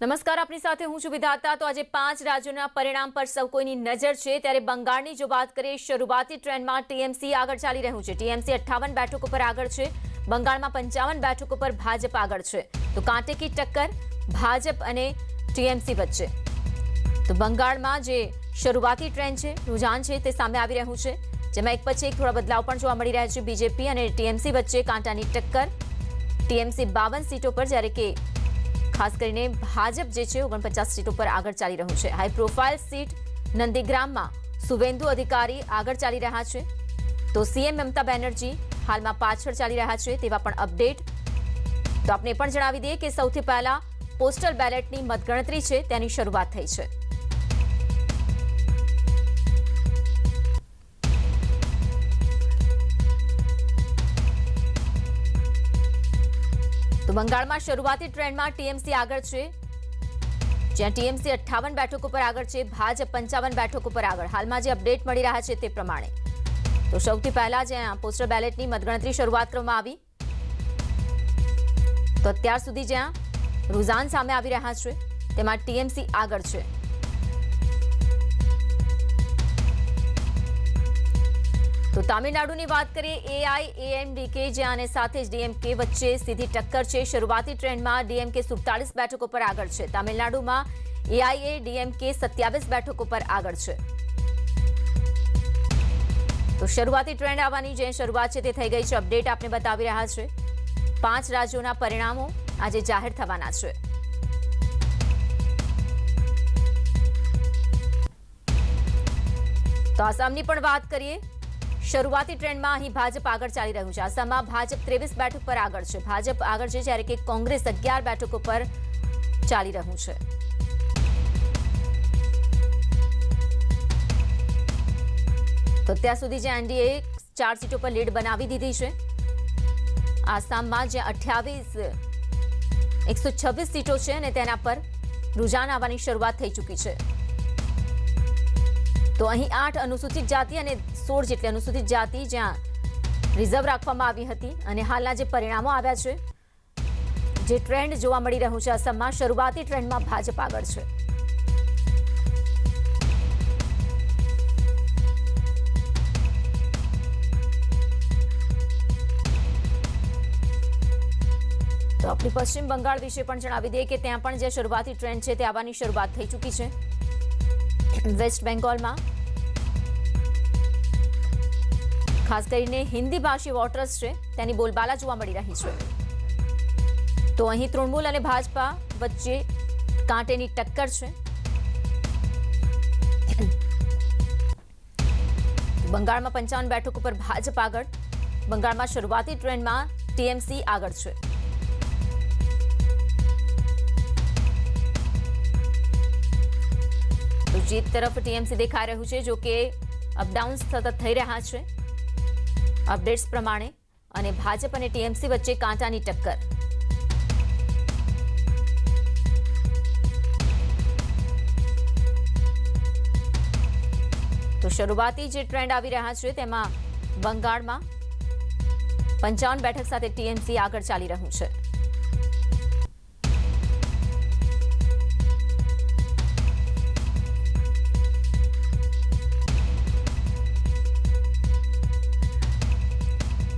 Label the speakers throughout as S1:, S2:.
S1: નમસ્કાર, આપની સાથે હું છું વિધાતા। તો આજે 5 રાજ્યોના પરિણામ પર સૌ કોઈની નજર છે, ત્યારે બંગાળની જો વાત કરીએ, શરૂઆતી ટ્રેન્ડમાં ટીએમસી આગળ ચાલી રહ્યું છે। ટીએમસી 58 બેઠકો પર આગળ છે, બંગાળમાં 55 બેઠકો પર ભાજપ આગળ છે। તો કાંटे की टक्कर ભાજપ અને ટીએમસી વચ્ચે। તો બંગાળમાં જે શરૂઆતી ટ્રેન્ડ છે, रुझान છે, તે સામે આવી રહ્યું છે, જેમાં એક પછી એક થોડા બદલાવ પણ જોવા મળી રહ્યા છે। બીજેપી અને ટીએમસી વચ્ચે કાંટાની ટક્કર। ટીએમસી 52 सीटों पर, જ્યારે કે खास કરીને ભાજપ જે છે 49 सीटों पर આગળ ચાલી રહ્યું છે। હાઈ પ્રોફાઇલ સીટ નંદીગ્રામમાં સુવેન્દુ અધિકારી આગળ ચાલી રહ્યા છે, તો સીએમ મમતા બેનર્જી હાલમાં પાછળ ચાલી રહ્યા છે, તેવા પણ અપડેટ। તો આપને પણ જણાવી દઈએ કે સૌથી પહેલા પોસ્ટલ બેલેટની મતગણતરી છે, તેની શરૂઆત થઈ છે। तो બંગાળમાં શરૂઆતી ટ્રેન્ડમાં ટીએમસી આગળ છે, જ્યાં ટીએમસી 58 બેઠકો પર આગળ છે, ભાજપ 55 બેઠકો પર આગળ। હાલમાં જે અપડેટ મળી રહ્યા છે તે પ્રમાણે તો સૌથી પહેલા જ્યાં પોસ્ટલ બેલેટની મતગણતરી શરૂઆત કરવામાં આવી, તો અત્યાર સુધી જ્યાં रुझान સામે આવી રહ્યા છે તેમાં ટીએમસી આગળ છે। तो तमिलनाडुની વાત કરીએ, एआईएमडीके જ્યાં સાથે જ ડીએમકે વચ્ચે સીધી ટક્કર છે। શરૂઆતી ટ્રેન્ડમાં ડીએમકે 47 બેઠકો પર આગળ છે, તમિલનાડુમાં एआईएडीएमके 27 બેઠકો પર આગળ છે। તો શરૂઆતી ટ્રેન્ડ આવવાની જે શરૂઆત છે તે થઈ ગઈ છે। અપડેટ આપને બતાવી રહ્યા છે। 5 રાજ્યોના પરિણામો આજે જાહેર થવાના છે। તો આસામની પણ વાત કરીએ, શરૂઆતી ટ્રેન્ડમાં અહીં ભાજપ આગળ ચાલી રહ્યું છે। આસામમાં ભાજપ 23 બેઠક પર આગળ છે, ભાજપ આગળ છે, જ્યારે કે કોંગ્રેસ 11 બેઠકો પર ચાલી રહ્યું છે। તો ત્યાં સુધી જે એનડીએ 4 सीटों પર લીડ બનાવી દીધી છે। આસામમાં જે 126 सीटों છે અને તેના પર रुझान આવવાની શરૂઆત થઈ ચૂકી છે। તો અહીં 8 અનુસૂચિત જાતિ અને 16 જેટલી અનુસૂચિત જાતિ જ્યાં રિઝર્વ રાખવામાં આવી હતી, અને હાલના જે પરિણામો આવ્યા છે, જે ટ્રેન્ડ જોવા મળી રહ્યું છે અસમમાં, શરૂઆતી ટ્રેન્ડમાં ભાજપ આગળ છે। તો આપણી પશ્ચિમ બંગાળ વિશે પણ જણાવી દઈએ કે ત્યાં પણ જે શરૂઆતી ટ્રેન્ડ છે તે આવવાની શરૂઆત થઈ ચૂકી છે। વેસ્ટ બેંગોલમાં ખાસ કરીને હિન્દી ભાષી વોટર્સ છે તેની બોલબાલા જોવા મળી રહી છે। તો અહીં તૃણમૂલ અને ભાજપા વચ્ચે કાંટેની ટક્કર છે। બંગાળમાં 55 બેઠકો પર ભાજપ આગળ, બંગાળમાં શરૂઆતી ટ્રેન્ડમાં ટીએમસી આગળ છે। તો જીત તરફ ટીએમસી દેખાઈ રહ્યું છે, જો કે અપડાઉન સતત થઈ રહ્યા છે અપડેટ્સ પ્રમાણે, અને ભાજપ અને ટીએમસી વચ્ચે કાંટાની ટક્કર। તો શરૂઆતી જે ટ્રેન્ડ આવી રહ્યા છે તેમાં બંગાળમાં 55 બેઠક સાથે ટીએમસી આગળ ચાલી રહ્યું છે।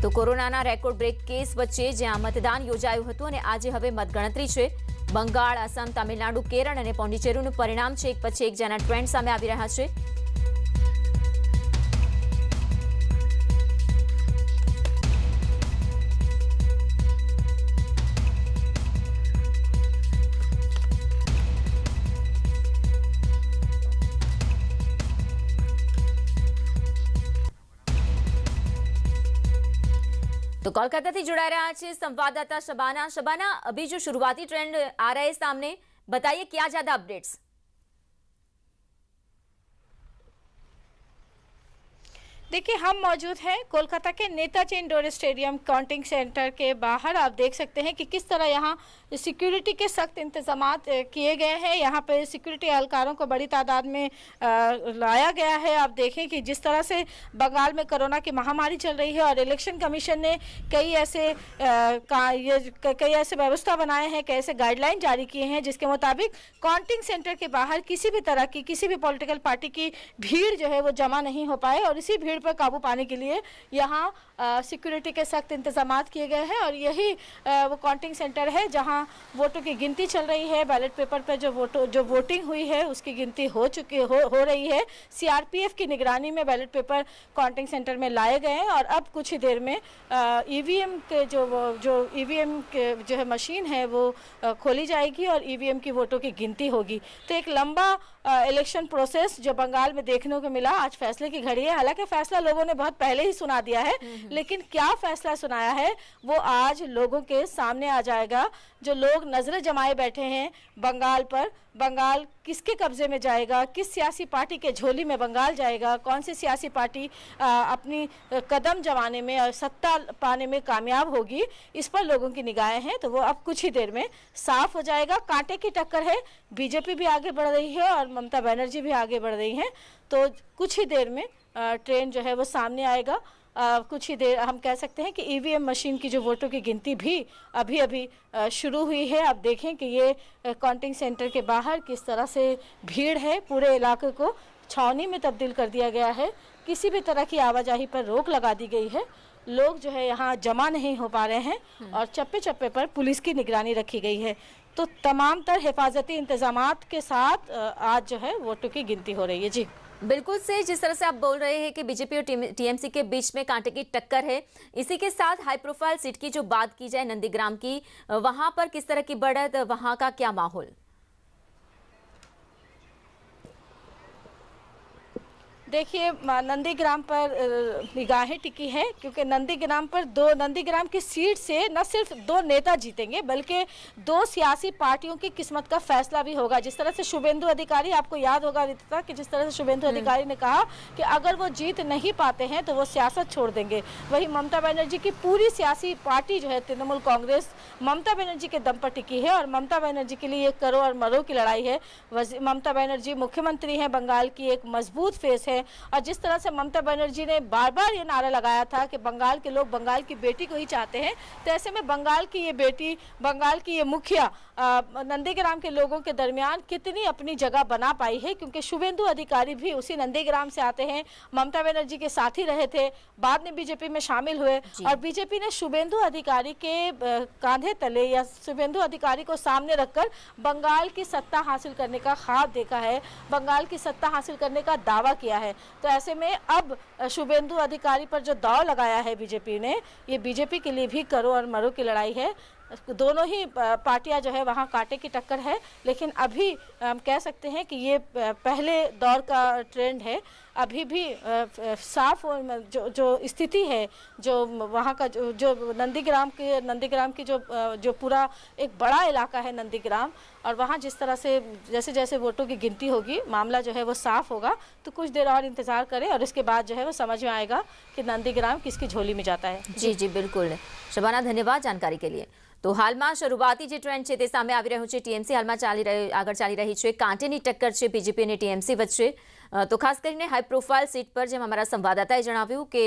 S1: તો કોરોનાના રેકોર્ડ બ્રેક કેસ વચ્ચે જ્યાં મતદાન યોજાયું હતું અને આજે હવે મતગણતરી છે। બંગાળ, આસામ, તમિલનાડુ, કેરળ અને પોંડિચેરીનું પરિણામ છે એક પછી એક, જેના ટ્રેન્ડ સામે આવી રહ્યા છે। तो कोलकाता से जुड़ा रहा है संवाददाता शबाना। शबाना, अभी जो शुरुआती ट्रेंड आ रहे हैं सामने, बताइए क्या ज्यादा अपडेट्स?
S2: देखिए, हम मौजूद हैं कोलकाता के Netaji indoor stadium counting centre के बाहर। आप देख सकते हैं कि किस तरह यहाँ सिक्योरिटी के सख्त इंतजामात किए गए हैं। यहाँ पे सिक्योरिटी एहलकारों को बड़ी तादाद में लाया गया है। आप देखें कि जिस तरह से बंगाल में कोरोना की महामारी चल रही है और इलेक्शन कमीशन ने कई ऐसे व्यवस्था बनाए हैं, कई ऐसे गाइडलाइन जारी किए हैं जिसके मुताबिक काउंटिंग सेंटर के बाहर किसी भी तरह की किसी भी पॉलिटिकल पार्टी की भीड़ जो है वो जमा नहीं हो पाए, और इसी भीड़ पर काबू पाने के लिए यहाँ सिक्योरिटी के सख्त इंतजामात किए गए हैं। और यही वो काउंटिंग सेंटर है जहाँ वोटों की गिनती चल रही है। बैलेट पेपर पर जो वोटिंग हुई है उसकी गिनती हो रही है। सीआरपीएफ की निगरानी में बैलेट पेपर काउंटिंग सेंटर में लाए गए हैं और अब कुछ ही देर में ईवीएम के जो ईवीएम के जो है मशीन है वो खोली जाएगी और ईवीएम की वोटों की गिनती होगी। तो एक लंबा इलेक्शन प्रोसेस जो बंगाल में देखने को मिला। आज फैसले की घड़ी है। हालांकि फैसला लोगों ने बहुत पहले ही सुना दिया है, लेकिन क्या फैसला सुनाया है वो आज लोगों के सामने आ जाएगा। जो लोग नजरें जमाए बैठे हैं बंगाल पर, बंगाल किसके कब्जे में जाएगा, किस सियासी पार्टी के झोली में बंगाल जाएगा, कौन सी सियासी पार्टी अपनी कदम जमाने में और सत्ता पाने में कामयाब होगी, इस पर लोगों की निगाहें हैं। तो वो अब कुछ ही देर में साफ हो जाएगा। कांटे की टक्कर है। बीजेपी भी आगे बढ़ रही है और ममता बनर्जी भी आगे बढ़ रही हैं। तो कुछ ही देर में ट्रेन जो है वो सामने आएगा। कुछ ही देर हम कह सकते हैं कि ईवीएम मशीन की जो वोटों की गिनती भी अभी शुरू हुई है। आप देखें कि ये काउंटिंग सेंटर के बाहर किस तरह से भीड़ है। पूरे इलाके को छावनी में तब्दील कर दिया गया है। किसी भी तरह की आवाजाही पर रोक लगा दी गई है। लोग जो है यहाँ जमा नहीं हो पा रहे हैं और चप्पे चप्पे पर पुलिस की निगरानी रखी गई है। तो तमाम तर हिफाजती इंतजामात के साथ आज जो है वोटों की गिनती हो रही है। जी
S1: बिल्कुल से जिस तरह से आप बोल रहे हैं कि बीजेपी और टीएमसी के बीच में कांटे की टक्कर है, इसी के साथ हाई प्रोफाइल सीट की जो बात की जाए नंदीग्राम की, वहां पर किस तरह की बढ़त, वहां का क्या माहौल?
S2: देखिए, नंदीग्राम पर निगाहें टिकी है क्योंकि नंदीग्राम की सीट से न सिर्फ 2 नेता जीतेंगे बल्कि 2 सियासी पार्टियों की किस्मत का फैसला भी होगा। जिस तरह से शुभेंदु अधिकारी, आपको याद होगा रितिका कि जिस तरह से शुभेंदु अधिकारी ने कहा कि अगर वो जीत नहीं पाते हैं तो वो सियासत छोड़ देंगे, वही ममता बनर्जी की पूरी सियासी पार्टी जो है तृणमूल कांग्रेस ममता बनर्जी के दम पर टिकी है और ममता बनर्जी के लिए एक करो और मरो की लड़ाई है। ममता बनर्जी मुख्यमंत्री हैं, बंगाल की एक मजबूत फेस है। और जिस तरह से ममता बनर्जी ने बार बार ये नारा लगाया था कि बंगाल के लोग बंगाल की बेटी को ही चाहते हैं, तो ऐसे में बंगाल की ये बेटी, बंगाल की ये मुखिया नंदीग्राम के लोगों के दरमियान कितनी अपनी जगह बना पाई है, क्योंकि शुभेंदु अधिकारी भी उसी नंदीग्राम से आते हैं, ममता बनर्जी के साथी रहे थे, बाद में बीजेपी में शामिल हुए और बीजेपी ने शुभेंदु अधिकारी के कांधे तले या शुभेंदु अधिकारी को सामने रखकर बंगाल की सत्ता हासिल करने का ख्वाब देखा है, बंगाल की सत्ता हासिल करने का दावा किया है। तो ऐसे में अब शुभेंदु अधिकारी पर जो दाव लगाया है बीजेपी ने, ये बीजेपी के लिए भी करो और मरो की लड़ाई है। दोनों ही पार्टियां जो है वहाँ कांटे की टक्कर है, लेकिन अभी हम कह सकते हैं कि ये पहले दौर का ट्रेंड है। अभी भी साफ जो स्थिति है, जो वहाँ का जो नंदीग्राम की जो पूरा एक बड़ा इलाका है नंदीग्राम, और वहाँ जिस तरह से जैसे जैसे वोटों की गिनती होगी मामला जो है वो साफ होगा। तो कुछ देर और इंतजार करें और इसके बाद जो है वो समझ में आएगा कि नंदीग्राम किसकी झोली में जाता है।
S1: जी बिल्कुल शबाना, धन्यवाद जानकारी के लिए। તો હાલમાં શરૂઆતી જે ટ્રેન્ડ છે તે સામે આવી રહ્યું છે। ટીએમસી હાલમાં આગળ ચાલી રહી છે। કાંટેની ટક્કર છે બીજેપી અને ટીએમસી વચ્ચે। તો ખાસ કરીને હાઈ પ્રોફાઇલ સીટ પર જેમ અમારા સંવાદદાતાએ જણાવ્યું કે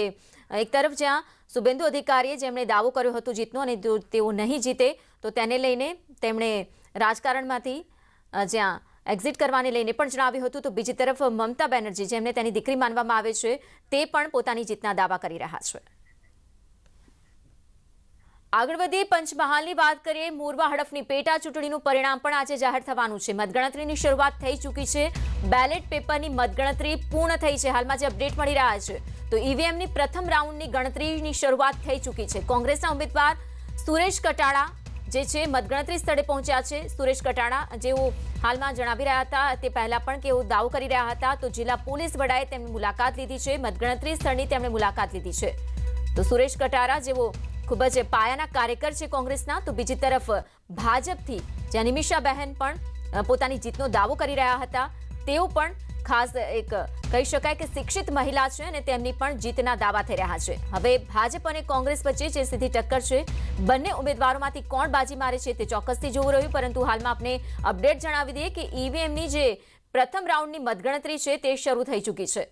S1: એક તરફ જ્યાં શુભેન્દુ અધિકારીએ જેમણે દાવો કર્યો હતો જીતનો અને તેઓ નહીં જીતે તો તેને લઈને તેમણે રાજકારણમાંથી જ્યાં એક્ઝિટ કરવાને લઈને પણ જણાવ્યું હતું, તો બીજી તરફ મમતા બેનર્જી જેમને તેની દીકરી માનવામાં આવે છે તે પણ પોતાની જીતના દાવા કરી રહ્યા છે। આગળ વધીએ પંચમહાલની વાત કરીએ। મોરવા હડફની પેટા ચૂંટણીનું પરિણામ પણ આજે જાહેર થવાનું છે। મતગણતરીની શરૂઆત થઈ ચૂકી છે। બેલેટ પેપરની મતગણતરી પૂર્ણ થઈ છે। હાલમાં જે અપડેટ મળી રહ્યા છે તો ઈવીએમની પ્રથમ રાઉન્ડની ગણતરીની શરૂઆત થઈ ચૂકી છે। કોંગ્રેસના ઉમેદવાર સુરેશ કટાડા જે છે મતગણતરી સ્થળે પહોંચ્યા છે। સુરેશ કટાડા જેઓ હાલમાં જણાવી રહ્યા હતા તે પહેલા પણ કે તેઓ દાવો કરી રહ્યા હતા, તો જિલ્લા પોલીસ વડાએ તેમની મુલાકાત લીધી છે। મતગણતરી સ્થળની તેમણે મુલાકાત લીધી છે। તો સુરેશ કટારા જેઓ खूब ज पायाना कार्यकर है कांग्रेसना, तो बीजी तरफ भाजपथी ज्यां निमिषाबेन पण पोतानी जीतनो दावो करी रह्या हता, तेओ पण ખાસ એક કહી શકાય કે શિક્ષિત મહિલા છે અને તેમની પણ જીતના દાવા થઈ રહ્યા છે. હવે ભાજપ અને કોંગ્રેસ વચ્ચે જે સીધી ટક્કર છે, બંને ઉમેદવારોમાંથી કોણ બાજી મારે છે તે ચોક્કસથી જોવું રહ્યું. પરંતુ હાલમાં આપણે અપડેટ જણાવી દઈએ કે ઈવીએમની જે પ્રથમ રાઉન્ડની મતગણતરી છે તે શરૂ થઈ ચૂકી છે.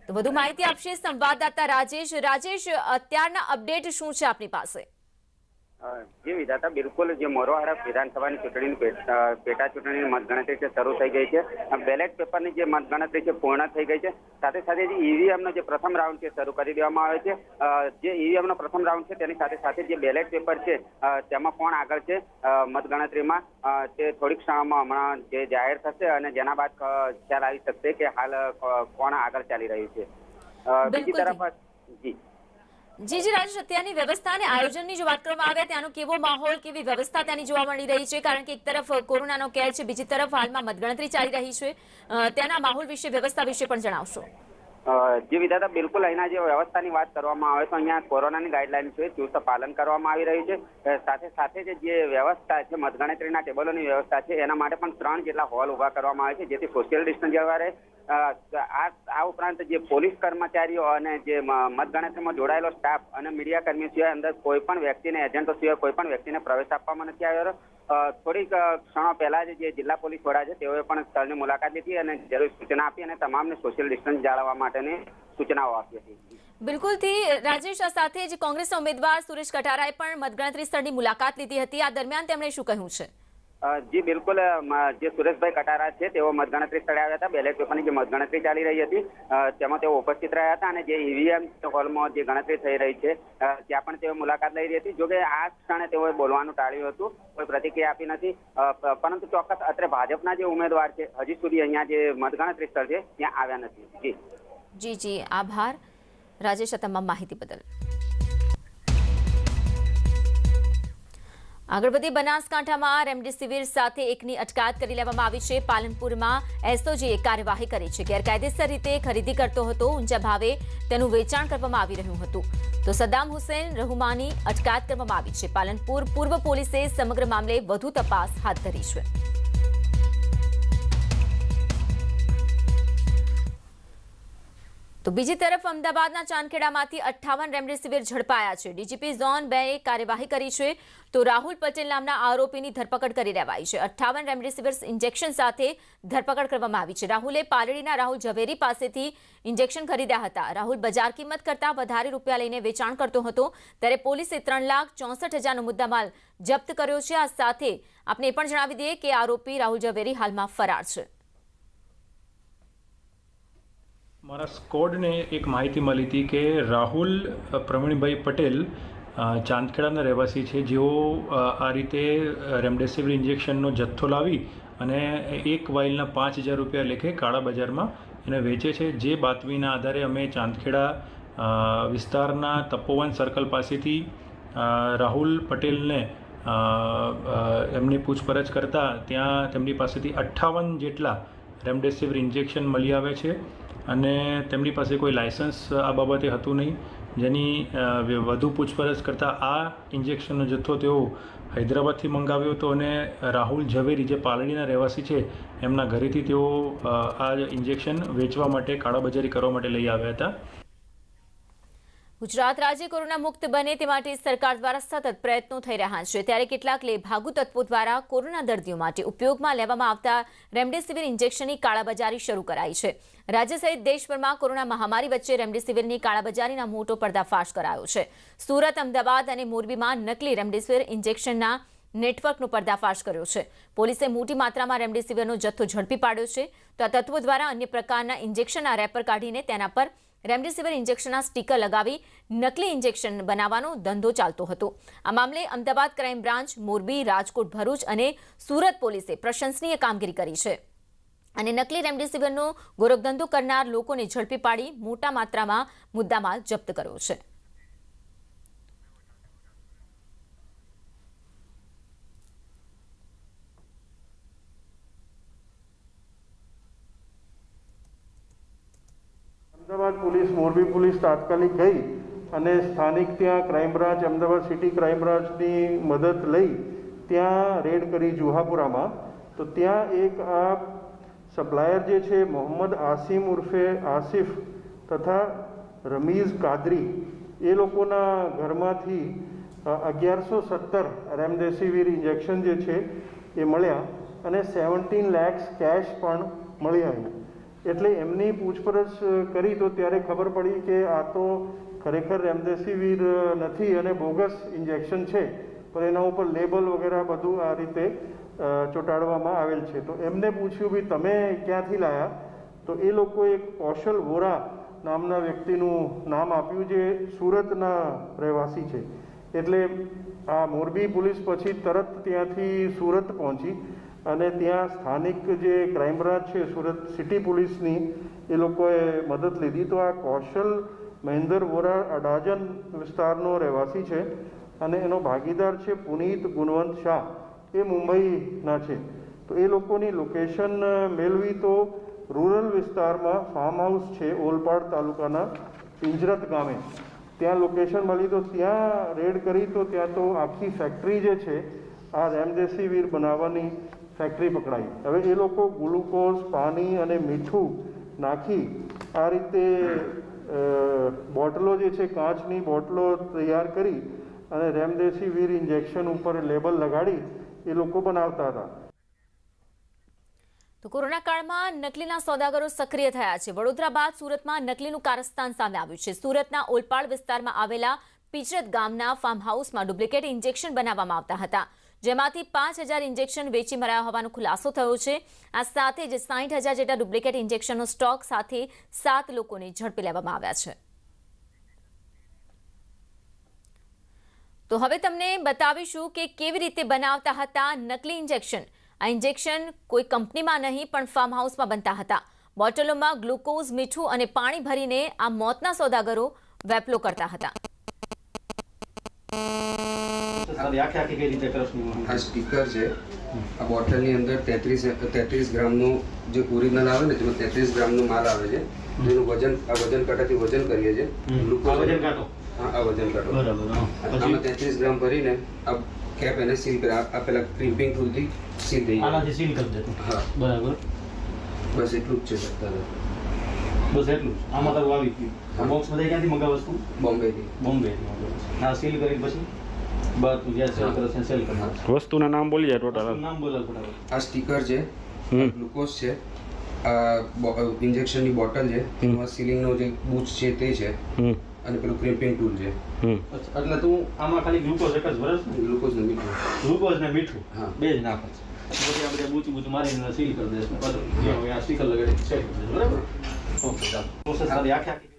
S1: તો વધુ માહિતી આપશે સંવાદદાતા રાજેશ. રાજેશ, અત્યારના અપડેટ શું છે આપની પાસે?
S3: જી વિધાતા, બિલકુલ જે મોરવા વિધાનસભાની ચૂંટણીની પેટા ચૂંટણીની મતગણતરી છે શરૂ થઈ ગઈ છે. બેલેટ પેપરની જે મતગણતરી છે પૂર્ણ થઈ ગઈ છે. સાથે સાથે જે ઈવીએમનો જે પ્રથમ રાઉન્ડ છે શરૂ કરી દેવામાં આવે છે. જે ઈવીએમનો પ્રથમ રાઉન્ડ છે તેની સાથે સાથે જે બેલેટ પેપર છે તેમાં કોણ આગળ છે મતગણતરીમાં તે થોડીક ક્ષણમાં હમણાં જે જાહેર થશે અને જેના બાદ ખ્યાલ આવી શકશે કે હાલ કોણ આગળ ચાલી રહ્યું છે. બીજી તરફ
S1: જી રાજેશ, અત્યારની વ્યવસ્થા અને આયોજનની જો વાત કરવામાં આવે, ત્યાંનો કેવો માહોલ, કેવી વ્યવસ્થા ત્યાંની જોવા મળી રહી છે? કારણ કે એક તરફ કોરોનાનો કેર છે, બીજી તરફ હાલમાં મતગણતરી ચાલી રહી છે. ત્યાંના માહોલ વિશે, વ્યવસ્થા વિશે પણ જણાવશો.
S3: જી વિધાતા, બિલકુલ અહીંના જે વ્યવસ્થાની વાત કરવામાં આવે તો અહીંયા કોરોનાની ગાઈડલાઈન છે ચુસ્ત પાલન કરવામાં આવી રહ્યું છે. સાથે સાથે જે વ્યવસ્થા છે મતગણતરીના ટેબલોની વ્યવસ્થા છે એના માટે પણ 3 જેટલા હોલ ઉભા કરવામાં આવે છે, જેથી સોશિયલ ડિસ્ટન્સ જળવાય રહે. આ ઉપરાંત જે પોલીસ કર્મચારીઓ અને જે મતગણતરીમાં જોડાયેલો સ્ટાફ અને મીડિયા કર્મીઓ સિવાય અંદર કોઈ પણ વ્યક્તિને, એજન્ટો સિવાય કોઈ પણ વ્યક્તિને પ્રવેશ આપવામાં નથી આવ્યો. થોડીક ક્ષણો પહેલા જ જે જિલ્લા પોલીસ વડા છે તેઓએ પણ સ્થળની મુલાકાત લીધી અને જરૂરી સૂચના આપી અને તમામને સોશિયલ ડિસ્ટન્સ જાળવવા માટેની સૂચનાઓ આપી હતી.
S1: બિલકુલથી રાજેશ, આ સાથે જ કોંગ્રેસના ઉમેદવાર સુરેશ કટારાએ પણ મતગણતરી સ્થળની મુલાકાત લીધી હતી. આ દરમિયાન તેમણે શું કહ્યું છે?
S3: જી બિલકુલ, જે સુરેશભાઈ કટારા છે તેઓ મતગણતરી સ્થળે આવ્યા હતા. બેલેટ પેપરની જે મતગણતરી ચાલી રહી હતી તેમાં તેઓ ઉપસ્થિત રહ્યા હતા અને જે ઈવીએમ હોલમાં જે ગણતરી થઈ રહી છે ત્યાં પણ તેઓ મુલાકાત લઈ રહી હતી. જોકે આ ક્ષણે તેઓએ બોલવાનું ટાળ્યું હતું, કોઈ પ્રતિક્રિયા આપી નથી. પરંતુ ચોક્કસ અત્રે ભાજપના જે ઉમેદવાર છે હજી સુધી અહીંયા જે મતગણતરી સ્થળ છે ત્યાં આવ્યા નથી.
S1: જી આભાર રાજેશ આ તમામ માહિતી બદલ. આગળ વધી બનાસકાંઠામાં રેમડેસિવિર સાથે એકની અટકાયત કરી લેવામાં આવી છે. પાલનપુરમાં એસઓજીએ કાર્યવાહી કરી છે. ગેરકાયદેસર રીતે ખરીદી કરતો હતો, ઊંચા ભાવે તેનું વેચાણ કરવામાં આવી રહ્યું હતું. તો સદ્દામ હુસેન રહુમાની અટકાયત કરવામાં આવી છે. પાલનપુર પૂર્વ પોલીસે સમગ્ર મામલે વધુ તપાસ હાથ ધરી છે. તો બીજી તરફ અમદાવાદના ચાંદખેડામાંથી 58 રેમડેસિવિર ઝડપાયા છે. ડીજીપી ઝોન 2એ કાર્યવાહી કરી છે. તો રાહુલ પટેલ નામના આરોપીની ધરપકડ કરી લેવાઈ છે. 58 રેમડેસિવિર ઇન્જેક્શન સાથે ધરપકડ કરવામાં આવી છે. રાહુલે પાલડીના રાહુલ ઝવેરી પાસેથી ઇન્જેક્શન ખરીદ્યા હતા. રાહુલ બજાર કિંમત કરતા વધારે રૂપિયા લઈને વેચાણ કરતો હતો. ત્યારે પોલીસે 3,64,000નો મુદ્દામાલ જપ્ત કર્યો છે. આ સાથે આપણે એ પણ જણાવી દઈએ કે આરોપી રાહુલ ઝવેરી હાલમાં ફરાર છે.
S4: મારા સ્કોડને એક માહિતી મળી હતી કે રાહુલ પ્રવીણભાઈ પટેલ ચાંદખેડાના રહેવાસી છે, જેઓ આ રીતે રેમડેસિવિર ઇન્જેક્શનનો જથ્થો લાવી અને એક વાઇલના 5,000 રૂપિયા લેખે કાળા બજારમાં એને વેચે છે. જે બાતમીના આધારે અમે ચાંદખેડા વિસ્તારના તપોવન સર્કલ પાસેથી રાહુલ પટેલને એમની પૂછપરછ કરતા ત્યાં તેમની પાસેથી 58 જેટલા રેમડેસિવિર ઇન્જેક્શન મળી આવે છે અને તેમની પાસે કોઈ લાયસન્સ આ બાબતે હતું નહીં. જેની વધુ પૂછપરછ કરતાં આ ઇન્જેક્શનનો જથ્થો તેઓ હૈદરાબાદથી મંગાવ્યો હતો અને રાહુલ ઝવેરી જે પાલડીના રહેવાસી છે એમના ઘરેથી તેઓ આ ઇન્જેક્શન વેચવા માટે, કાળાબજારી કરવા માટે લઈ આવ્યા હતા.
S1: ગુજરાત રાજ્ય કોરોના મુક્ત બને તે માટે સરકાર દ્વારા સતત પ્રયત્નો થઈ રહ્યા છે. ત્યારે કેટલાક લેભાગુ તત્વો દ્વારા કોરોના દર્દીઓ માટે ઉપયોગમાં લેવામાં આવતા રેમડેસિવિર ઇન્જેક્શનની કાળાબજારી શરૂ કરાઈ છે. રાજ્ય સહિત દેશભરમાં કોરોના મહામારી વચ્ચે રેમડેસિવિરની કાળાબજારીના મોટો પર્દાફાશ કરાયો છે. સુરત, અમદાવાદ અને મોરબીમાં નકલી રેમડેસિવિર ઇન્જેક્શનના નેટવર્કનો પર્દાફાશ કર્યો છે. પોલીસે મોટી માત્રામાં રેમડેસિવિરનો જથ્થો ઝડપી પાડ્યો છે. તો આ તત્વો દ્વારા અન્ય પ્રકારના ઇન્જેક્શનના રેપર કાઢીને તેના પર રેમડેસિવિર ઇન્જેક્શનના સ્ટીકર લગાવી નકલી ઇન્જેક્શન બનાવવાનો ધંધો ચાલતો હતો. આ મામલે અમદાવાદ ક્રાઇમ બ્રાન્ચ, મોરબી, રાજકોટ, ભરૂચ અને સુરત પોલીસે પ્રશંસનીય કામગીરી કરી છે અને નકલી રેમડેસિવિરનો ગોરખધંધો કરનાર લોકોને ઝડપી પાડી મોટા માત્રામાં મુદ્દામાલ જપ્ત કર્યો છે.
S5: અમદાવાદ પોલીસ, મોરબી પોલીસ તાત્કાલિક ગઈ અને સ્થાનિક ત્યાં crime branch, Ahmedabad city crime બ્રાન્ચની મદદ લઈ ત્યાં રેડ કરી જુહાપુરામાં તો ત્યાં એક આ સપ્લાયર જે છે મોહમ્મદ આસિમ ઉર્ફે આસિફ તથા રમીઝ કાદરી એ લોકોના ઘરમાંથી 1117 રેમડેસિવિર ઇન્જેક્શન જે છે એ મળ્યા અને 17 lakhs કેશ પણ મળી આવ્યું. એટલે એમની પૂછપરછ કરી તો ત્યારે ખબર પડી કે આ તો ખરેખર રેમડેસિવિર નથી અને બોગસ ઇન્જેક્શન છે, પણ એના ઉપર લેબલ વગેરે બધું આ રીતે ચોંટાડવામાં આવેલ છે. તો એમને પૂછ્યું ભાઈ તમે ક્યાંથી લાયા? તો એ લોકો એક કૌશલ વોરા નામના વ્યક્તિનું નામ આપ્યું જે સુરતના રહેવાસી છે. એટલે આ મોરબી પોલીસ પછી તરત ત્યાંથી સુરત પહોંચી અને ત્યાં સ્થાનિક જે ક્રાઇમ બ્રાન્ચ છે સુરત સિટી પોલીસની એ લોકોએ મદદ લીધી. તો આ કૌશલ મહેન્દર વોરા અડાજન વિસ્તારનો રહેવાસી છે અને એનો ભાગીદાર છે પુનીત ગુણવંત શાહ, એ મુંબઈના છે. તો એ લોકોની લોકેશન મેળવી તો રૂરલ વિસ્તારમાં ફાર્મ હાઉસ છે ઓલપાડ તાલુકાના પિંજરત ગામે, ત્યાં લોકેશન મળી. તો ત્યાં રેડ કરી તો ત્યાં તો આખી ફેક્ટરી જે છે આ રેમડેસિવિર બનાવવાની ફેક્ટરી પકડાઈ. હવે એ લોકો ગ્લુકોઝ, પાણી અને મીઠું નાખી આ રીતે બોટલો જે છે કાચની બોટલો તૈયાર કરી અને રેમડેસિવિર ઇન્જેક્શન ઉપર લેબલ લગાડી એ લોકો બનાવતા હતા.
S1: તો કોરોના કાળમાં નકલીના સોદાગરો સક્રિય થયા છે. વડોદરા બાદ સુરતમાં નકલીનું કારસ્તાન સામે આવ્યું છે. સુરતના ઓલપાડ વિસ્તારમાં આવેલા પિંજરત ગામના ફાર્મ હાઉસમાં ડુપ્લિકેટ ઇન્જેક્શન બનાવવામાં આવતા હતા, જેમાંથી 5000 ઇન્જેક્શન વેચી મરાયા હોવાનો ખુલાસો થયો છે. આ સાથે જ 60,000 જેટલા ડુપ્લિકેટ ઇન્જેક્શનનો સ્ટોક સાથે 7 લોકોને ઝડપી લેવામાં આવ્યા છે. તો હવે તમને બતાવીશું કે કેવી રીતે બનાવતા હતા નકલી ઇન્જેક્શન. આ ઇન્જેક્શન કોઈ કંપનીમાં નહીં પણ ફાર્મ હાઉસમાં બનતા હતા. બોટલોમાં ગ્લુકોઝ, મીઠું અને પાણી ભરીને આ મોતના સોદાગરો વેપલો કરતા હતા.
S6: આ સ્ટીકર છે, આ બોટલની અંદર 33 ગ્રામનો જે ઓરિજિનલ આવે ને જેમાં 33 ગ્રામનો માલ આવે છે, જેનું વજન કાંટાથી વજન કરીએ છીએ. ગ્લુકોઝ વજન કાંટો, હા આ વજન કાંટો બરાબર. આમાં 33 ગ્રામ ભરીને આ કેપ એને સીલ કરી, આ પેલા ક્રિમ્પિંગ ટૂલથી સીલ થઈ જાય, આનાથી સીલ કરી દેતો. હા બરાબર, બસ એટલું જ છે સત્તારે, બસ એટલું જ. આમાં તો આવી ગયું બોક્સ બધા ક્યાંથી મંગાવ વસ્તુ? બોમ્બેથી. ના સીલ કરી પછી બધું જે સેલ કરે છે સેલ કરી.
S7: વસ્તુના નામ બોલી જાય ટોટલ.
S6: નામ બોલા ફટાફટ. આ સ્ટીકર છે, ગ્લુકોઝ છે, આ ઇન્જેક્શનની બોટલ છે, એમાં સીલિંગનો જે બૂચ છે તે છે, અને પેલું ક્રિમ્પિંગ ટૂલ છે. એટલે તું આમાં ખાલી ગ્લુકોઝ એક જ ભરસ ને? ગ્લુકોઝ ને મીઠું હા બે જ નાખે છે. પછી આપણે બૂચ મારીને સીલ કરી દઈશ ને પછી આ સ્ટીકર લગાડી સેટ કરી દઈશ. બરાબર, ઓકે ચાલો. પ્રોસેસ સારી આખી.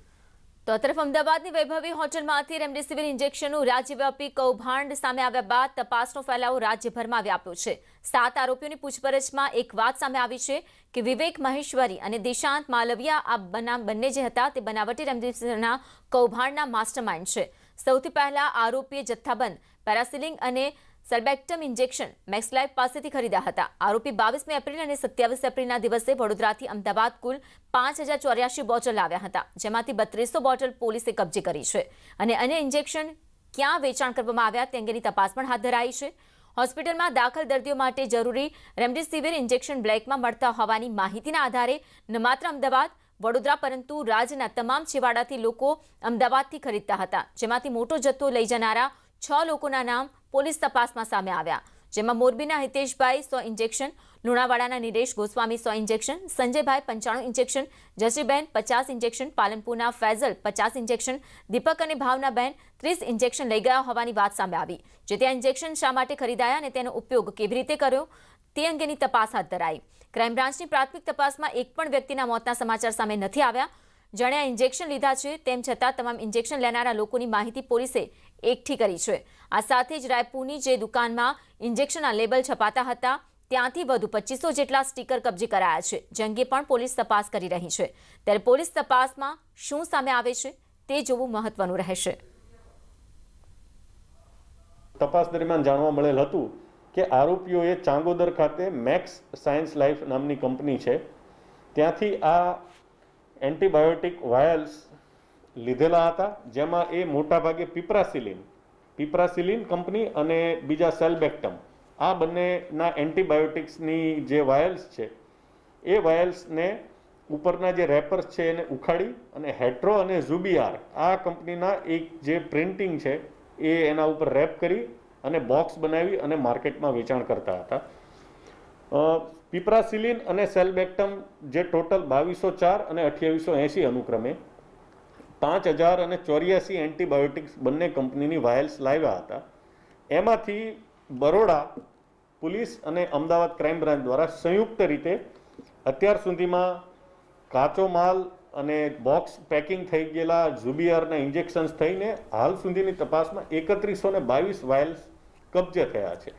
S1: તો આ તરફ અમદાવાદની વૈભવી હોટલમાંથી રેમડેસિવિર ઇન્જેક્શનનું રાજ્યવ્યાપી કૌભાંડ સામે આવ્યા બાદ તપાસનો ફેલાવો રાજ્યભરમાં વ્યાપ્યો છે. 7 આરોપીઓની પૂછપરછમાં એક વાત સામે આવી છે કે વિવેક મહેશ્વરી અને દિશાંત માલવિયા આ બંને જે હતા તે બનાવટી રેમડેસિવિરના કૌભાંડના માસ્ટરમાઇન્ડ છે. સૌથી પહેલા આરોપીએ જથ્થાબંધ પેરાસિલિંગ અને સલ્બેક્ટમ ઇન્જેક્શન મેક્સલાઇફ પાસેથી ખરીદ્યા હતા. આરોપી 22 એપ્રિલ અને 27 એપ્રિલના દિવસે વડોદરાથી અમદાવાદ કુલ 5084 બોટલ લાવ્યા હતા, જેમાંથી 3200 બોટલ પોલીસે કબજે કરી છે. અને અન્ય ઇન્જેક્શન ક્યાં વેચાણ કરવામાં આવ્યા તે અંગેની તપાસ પણ હાથ ધરાઈ છે. હોસ્પિટલમાં દાખલ દર્દીઓ માટે જરૂરી રેમડેસિવિર ઇન્જેક્શન બ્લેકમાં મળતા હોવાની માહિતીના આધારે ન માત્ર અમદાવાદ, વડોદરા પરંતુ રાજ્યના તમામ છેવાડાથી લોકો અમદાવાદથી ખરીદતા હતા, જેમાંથી મોટો જથ્થો લઈ જનારા 6 લોકોના નામ પોલીસ તપાસમાં સામે આવ્યા, જેમાં મોરબીના હિતેશભાઈ 100 ઇન્જેક્શન, લુણાવાડાના Niresh Goswami 100 injection, Sanjaybhai 95 injection, Jasiben 50 injection, પાલનપુરના ફૈઝલ 50 ઇન્જેક્શન, દીપક અને ભાવનાબેન 30 ઇન્જેક્શન લઈ ગયા હોવાની વાત સામે આવી. જેથી આ ઇન્જેક્શન શા માટે ખરીદાયા અને તેનો ઉપયોગ કેવી રીતે કર્યો તે અંગેની તપાસ હાથ ધરાઈ. ક્રાઇમ બ્રાન્ચની પ્રાથમિક તપાસમાં એક પણ વ્યક્તિના મોતના સમાચાર સામે નથી આવ્યા. જેણે આ ઇન્જેક્શન લીધા છે તેમ છતાં તમામ ઇન્જેક્શન લેનારા લોકોની માહિતી પોલીસે એકઠી કરી છે. આ સાથે જ રાયપુરની જે દુકાનમાં ઇન્જેક્શનના લેબલ છપાતા હતા ત્યાંથી વધુ 2500 જેટલા સ્ટીકર કબજે કરાયા છે, જે અંગે પણ પોલીસ તપાસ કરી રહી છે. ત્યારે પોલીસ તપાસમાં શું સામે આવે છે તે જોવું મહત્વનું રહેશે.
S8: તપાસ દરમિયાન જાણવા મળેલ હતું કે આરોપીઓએ ચાંગોદર ખાતે મેક્સ સાયન્સ લાઈફ નામની કંપની છે ત્યાંથી આ એન્ટીબાયોટિક વાયલ્સ લીધેલા હતા, જેમાં એ મોટાભાગે પીપ્રાસિલિન કંપની અને બીજા સેલ્બેક્ટમ આ બંનેના એન્ટીબાયોટિક્સની જે વાયલ્સ છે એ વાયલ્સને ઉપરના જે રેપર્સ છે એને ઉખાડી અને હેટ્રો અને ઝુબિયાર આ કંપનીના એક જે પ્રિન્ટિંગ છે એ એના ઉપર રેપ કરી અને બોક્સ બનાવી અને માર્કેટમાં વેચાણ કરતા હતા. પિપ્રાસિલિન અને સેલ્બેક્ટમ જે ટોટલ 2204 અને 2880 અનુક્રમે 5000 અને 84 એન્ટીબાયોટિક્સ બંને કંપનીની વાયલ્સ લાવ્યા હતા. એમાંથી બરોડા પોલીસ અને અમદાવાદ ક્રાઇમ બ્રાન્ચ દ્વારા સંયુક્ત રીતે અત્યાર સુધીમાં કાચો માલ અને બોક્સ પેકિંગ થઈ ગયેલા ઝુબિયારના ઇન્જેક્શન્સ થઈને હાલ સુધીની તપાસમાં 3122 વાયલ્સ કબજે થયા છે.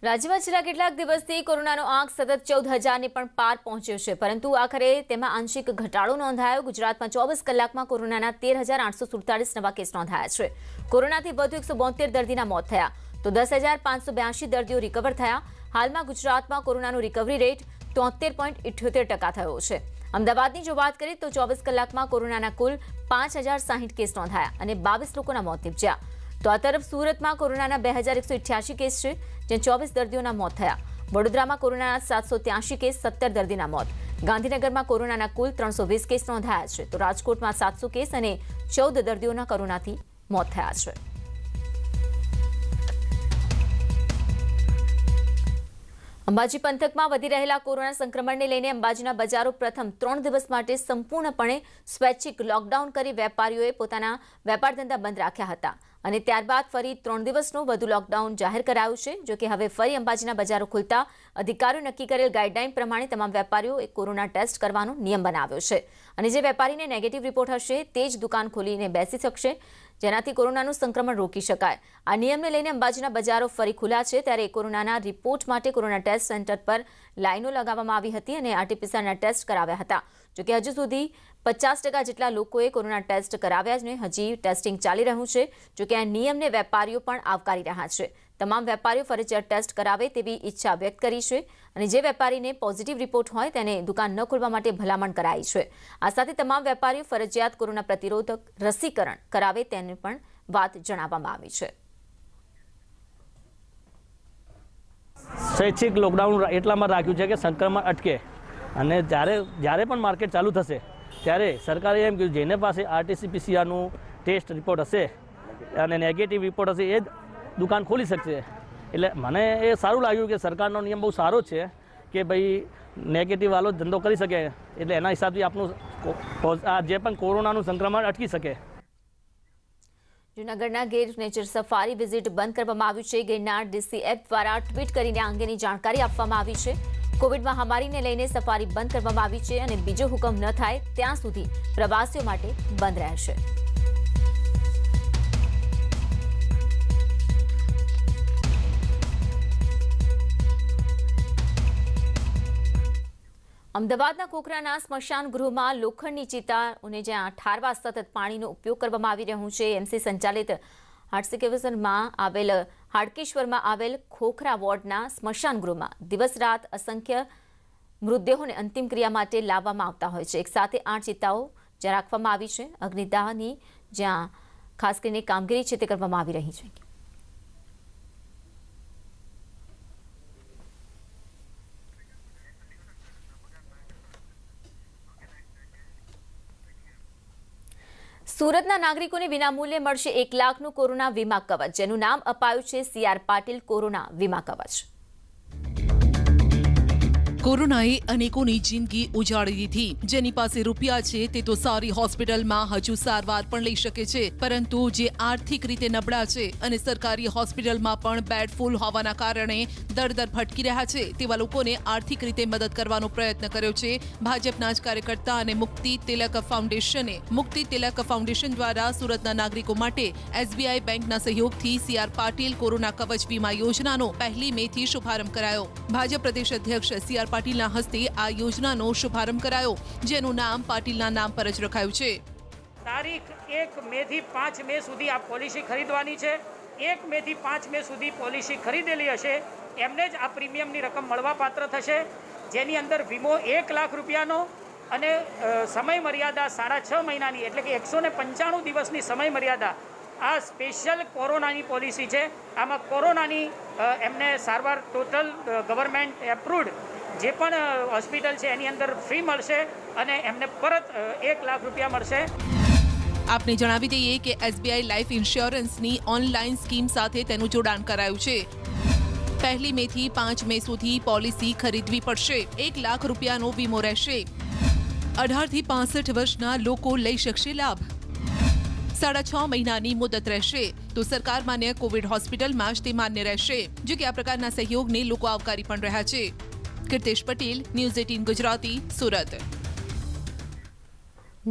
S1: રાજ્યમાં છેલ્લા કેટલાક દિવસથી કોરોનાનો આંક સતત 14,000ને પણ પાર પહોંચ્યો છે, પરંતુ આખરે તેમાં આંશિક ઘટાડો નોંધાયો. ગુજરાતમાં 24 કલાકમાં કોરોનાના 13,847 નવા કેસ નોંધાયા છે. કોરોનાથી વધુ 172 દર્દીના મોત થયા તો 10,582 દર્દીઓ રિકવર થયા. હાલમાં ગુજરાતમાં કોરોનાનો રિકવરી રેટ 73.78% થયો છે. અમદાવાદની જો વાત કરીએ તો 24 કલાકમાં કોરોનાના કુલ 5,060 કેસ નોંધાયા અને 22 લોકોના મોત નીપજ્યા. તો આ તરફ સુરતમાં કોરોનાના 2,188 કેસ છે, જ્યાં 24 દર્દીઓના મોત થયા. વડોદરામાં કોરોનાના 783 કેસ, 17 દર્દીના મોત. ગાંધીનગરમાં કોરોનાના કુલ 320 કેસ નોંધાયા છે, તો રાજકોટમાં 700 કેસ અને 14 દર્દીઓના કોરોનાથી મોત થયા છે. અંબાજી પંથકમાં વધી રહેલા કોરોના સંક્રમણને લઈને અંબાજીના બજારો પ્રથમ 3 દિવસ માટે સંપૂર્ણપણે સ્વૈચ્છિક લોકડાઉન કરી વેપારીઓએ પોતાના વેપાર ધંધા બંધ રાખ્યા હતા અને ત્યારબાદ ફરી 3 દિવસનું વધુ લોકડાઉન જાહેર કરાયું છે. જોકે હવે ફરી અંબાજીના બજારો ખુલતા અધિકારીઓ નક્કી કરેલ ગાઈડલાઈન પ્રમાણે તમામ વેપારીઓએ કોરોના ટેસ્ટ કરવાનો નિયમ બનાવ્યો છે અને જે વેપારીને નેગેટિવ રિપોર્ટ હશે તે જ દુકાન ખોલીને બેસી શકશે, જેનાથી કોરોનાનું સંક્રમણ રોકી શકાય. આ નિયમને લઈને અંબાજીના બજારો ફરી ખુલ્યા છે, ત્યારે કોરોનાના રિપોર્ટ માટે કોરોના ટેસ્ટ સેન્ટર પર લાઈનો લગાવવામાં આવી હતી અને આરટીપીસીઆરના ટેસ્ટ કરાવ્યા હતા. જોકે હજુ સુધી 50% જેટલા લોકોએ કોરોના ટેસ્ટ કરાવ્યા જ નહીં, હજી ટેસ્ટિંગ ચાલી રહ્યું છે. જોકે આ નિયમને વેપારીઓ પણ આવકારી રહ્યા છે. તમામ વેપારીઓ ફરજિયાત ટેસ્ટ કરાવે તેવી ઈચ્છા વ્યક્ત કરી છે અને જે વેપારીને પોઝિટિવ રિપોર્ટ હોય તેને દુકાન ન ખોલવા માટે ભલામણ કરાઈ છે. આ સાથે તમામ વેપારીઓ ફરજિયાત કોરોના પ્રતિરોધક રસીકરણ કરાવે તેની પણ વાત જણાવવામાં આવી છે.
S7: સ્વૈચ્છિક લોકડાઉન એટલામાં રાખ્યું છે કે સંક્રમણ અટકે અને જ્યારે પણ માર્કેટ ચાલુ થશે ત્યારે સરકારે એમ કીધું જેને પાસે આરટીપીસીઆરનું ટેસ્ટ રિપોર્ટ હશે અને નેગેટિવ રિપોર્ટ હશે એ જ દુકાન ખોલી શકશે. એટલે મને એ સારું લાગ્યું કે સરકારનો નિયમ બહુ સારો છે કે ભાઈ નેગેટિવ વાળો ધંધો કરી શકે, એટલે એના હિસાબથી આપણું આ જે પણ કોરોનાનું સંક્રમણ અટકી શકે.
S1: જૂનાગઢના ગીર નેચર સફારી વિઝિટ બંધ કરવામાં આવ્યું છે. ગિરનાર ડીસીએફ દ્વારા ટ્વીટ કરીને આ અંગેની જાણકારી આપવામાં આવી છે. કોવિડ મહામારીને લઈને સફારી બંધ કરવામાં આવી છે અને બીજો હુકમ ન થાય ત્યાં સુધી પ્રવાસીઓ માટે બંધ રહેશે. અમદાવાદના કોકરાના સ્મશાન ગૃહમાં લોખંડની ચિતાઓને જ્યાં ઠારવા સતત પાણીનો ઉપયોગ કરવામાં આવી રહ્યો છે. એમસી સંચાલિત હાડકેશ્વરમાં આવેલ ખોખરા વોર્ડના સ્મશાન ગૃહમાં દિવસ રાત અસંખ્ય મૃતદેહોને અંતિમ ક્રિયા માટે લાવવામાં આવતા હોય છે. એક સાથે 8 ચિતાઓ જ્યાં રાખવામાં આવી છે. અગ્નિદાહની જ્યાં ખાસ કરીને કામગીરી છે તે કરવામાં આવી રહી છે. સુરતના નાગરિકોને વિનામૂલ્યે મળશે 1 લાખનું કોરોના વીમા કવચ, જેનું નામ અપાયું છે CR પાટીલ કોરોના વીમા કવચ.
S9: કોરોનાએ અનેકોની જિંદગી ઉજાડી દીધી. જેની પાસે રૂપિયા છે તે તો સારી હોસ્પિટલમાં હજુ સારવાર પણ લઈ શકે છે, પરંતુ જે આર્થિક રીતે નબળા છે અને સરકારી હોસ્પિટલમાં પણ બેડ ફૂલ હોવાના કારણે દર ભટકી રહ્યા છે, તેવા લોકોને આર્થિક રીતે મદદ કરવાનો પ્રયત્ન કર્યો છે ભાજપના જ કાર્યકર્તા અને મુક્તિ તિલક ફાઉન્ડેશને. મુક્તિ તિલક ફાઉન્ડેશન દ્વારા સુરતના નાગરિકો માટે SBI બેંકના સહયોગથી CR પાટીલ કોરોના કવચ વીમા યોજનાનો 1 મે થી શુભારંભ કરાયો. ભાજપ પ્રદેશ અધ્યક્ષ CR પાટીલના હસ્તે આ યોજનાનો શુભારંભ કરાયો, જેનું નામ પાટીલના નામ પર જ રખાયું છે.
S10: તારીખ 1 મે થી 5 મે સુધી આ પોલિસી ખરીદવાની છે. 1 મે થી 5 મે સુધી પોલિસી ખરીદેલી હશે એમને જ આ પ્રીમિયમની રકમ મળવાપાત્ર થશે, જેની અંદર વીમો 1 લાખ રૂપિયાનો અને સમય મર્યાદા 6.5 મહિનાની, એટલે કે 195 દિવસની સમય મર્યાદા આ સ્પેશિયલ કોરોનાની પોલિસી છે. આમાં કોરોનાની એમને સારવાર ટોટલ ગવર્મેન્ટ એપ્રુવડ જે પણ હોસ્પિટલ છે એની અંદર ફ્રી મળશે અને એમને પરત 1 લાખ રૂપિયા મળશે.
S9: આપને જણાવી દઈએ કે એસબીઆઈ લાઈફ ઇન્સ્યોરન્સની ઓનલાઈન સ્કીમ સાથે તેનું જોડાણ કરાયું છે. 1 મે થી 5 મે સુધી પોલિસી ખરીદવી પડશે. 1 લાખ રૂપિયાનો વીમો રહેશે. 18 થી 65 વર્ષના લોકો લઈ શકશે લાભ. 6.5 મહિનાની મુદત રહેશે. તો સરકાર માન્ય કોવિડ હોસ્પિટલમાં જ તે માન્ય રહેશે. જો કે આ પ્રકારના સહયોગને લોકો આવકારી પણ રહ્યા છે. કીર્તિશ પટેલ, ન્યૂઝ 18 ગુજરાતી, સુરત.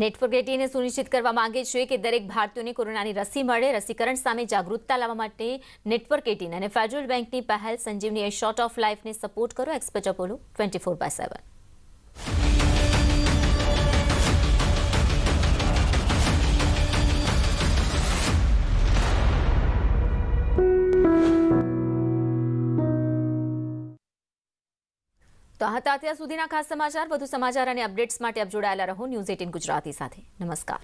S1: નેટવર્ક 18 સુનિશ્ચિત કરવા માંગે છે કે દરેક ભારતીયોને કોરોનાની રસી મળે. રસીકરણ સામે જાગૃતતા લાવવા માટે નેટવર્ક 18 અને ફેડરલ બેંકની પહેલ સંજીવની શોર્ટ ઓફ લાઈફને સપોર્ટ કરો. Expert Apollo 24/7. તો આ હતા અત્યાર સુધીના ખાસ સમાચાર. વધુ સમાચાર અને અપડેટ્સ માટે આપ જોડાયેલા રહો ન્યૂઝ 18 ગુજરાતી સાથે. નમસ્કાર.